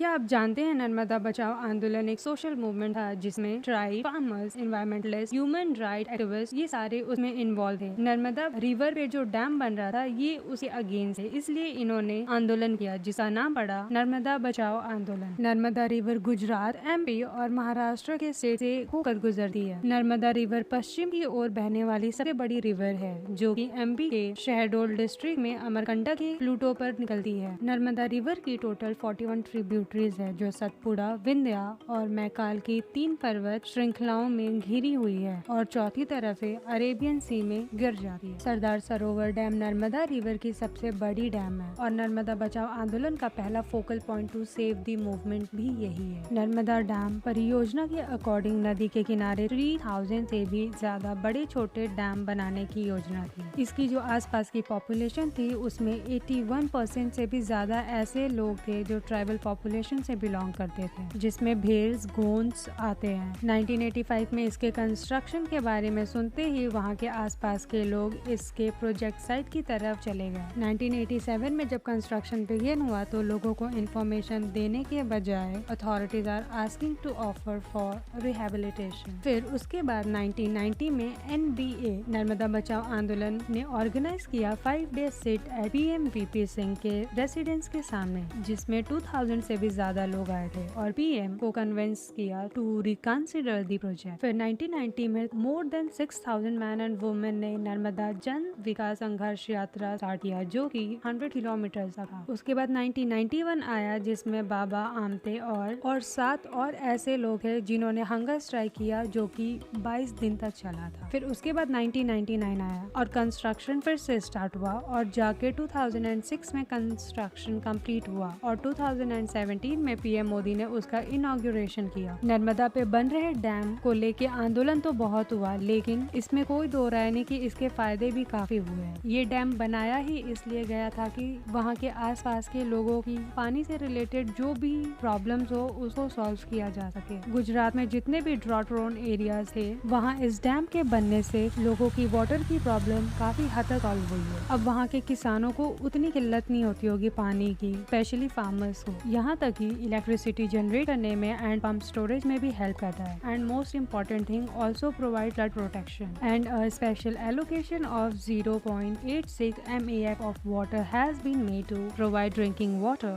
क्या आप जानते हैं नर्मदा बचाओ आंदोलन एक सोशल मूवमेंट था जिसमें tribe, farmers, environmentalist, human right activist ये सारे उसमें इन्वॉल्व थे। नर्मदा रिवर पे जो डैम बन रहा था ये उसके अगेंस्ट है, इसलिए इन्होंने आंदोलन किया जिसका नाम पड़ा नर्मदा बचाओ आंदोलन। नर्मदा रिवर गुजरात, एमपी और महाराष्ट्र के स्टेट से होकर गुजरती है। नर्मदा रिवर पश्चिम की ओर बहने वाली सबसे बड़ी रिवर है जो कि एमपी के शहडोल डिस्ट्रिक्ट में अमरकंटक के प्लूटो पर निकलती है। नर्मदा रिवर की टोटल 41 ट्रिब्यूटरीज है जो सतपुड़ा, विंध्या और मैकाल की 3 पर्वत श्रृंखलाओं में घिरी हुई है और चौथी तरफ से अरेबियन सी में गिर जाती है। सरदार सरोवर डैम नर्मदा रिवर की सबसे बड़ी डैम है और नर्मदा बचाओ आंदोलन का पहला focal point two save the movement भी यही है। नर्मदा डैम परियोजना के अकॉर्डिंग नदी के किनारे 3000 से भी ज्यादा बड़े छोटे डैम बनाने की योजना थी। इसकी जो आसपास की पॉपुलेशन थी उसमें 81% से भी ज्यादा ऐसे लोग थे जो ट्राइबल पॉपुलेशन से बिलोंग करते थे, जिसमें भेल्स, गोंड्स आते हैं। 1985 में इसके कंस्ट्रक्शन के बारे में सुनते ही वहाँ के आसपास के लोग इसके प्रोजेक्ट साइट की तरफ चले गए। 1987 में जब कंस्ट्रक्शन बिगिन हुआ तो लोगों को इन्फॉर्मेशन देने के बजाय authorities are asking to offer for rehabilitation. फिर उसके बाद 1990 में NBA नर्मदा बचाओ आंदोलन ने ऑर्गेनाइज किया 5 day sit at PM VP Singh के रेसिडेंस के सामने, जिसमें 2000 से भी ज्यादा लोग आए थे और PM को कन्विंस किया टू रिकंसिडर द प्रोजेक्ट। फिर 1990 में more than 6000 man and women ने नर्मदा जन विकास संघर्ष यात्रा स्टार्ट किया जो कि 100 किलोमीटर का था। उसके बाद 1991 आया जिसमें बाबा आमते और 7 और ऐसे लोग थे जिन्होंने हंगर स्ट्राइक किया जो कि 22 दिन तक चला था। फिर उसके बाद 1999 आया और कंस्ट्रक्शन फिर से स्टार्ट हुआ और जाके 2006 में कंस्ट्रक्शन कंप्लीट हुआ और 2017 में PM मोदी ने उसका इनॉग्रेशन किया। नर्मदा पे बन रहे डैम को लेके आंदोलन तो बहुत हुआ लेकिन इसमें कोई दो राय नहीं कि इसके फायदे भी काफी हुए हैं। ये डैम बनाया ही इसलिए गया था कि वहाँ के आसपास के लोगों की पानी से रिलेटेड जो भी प्रॉब्लम्स हो उसको सॉल्व किया जा सके। गुजरात में जितने भी ड्रॉट प्रोन एरियाज थे वहाँ इस डैम के बनने से लोगों की वाटर की प्रॉब्लम काफी हद तक सॉल्व हुई है। अब वहाँ के किसानों को उतनी किल्लत नहीं होती होगी पानी की, स्पेशली फार्मर्स को। यहाँ तक कि इलेक्ट्रिसिटी जनरेट करने में एंड पंप स्टोरेज में भी हेल्प करता है। And most important thing also provide flood protection and a special allocation of 0.86 MAF of water has been made to provide drinking water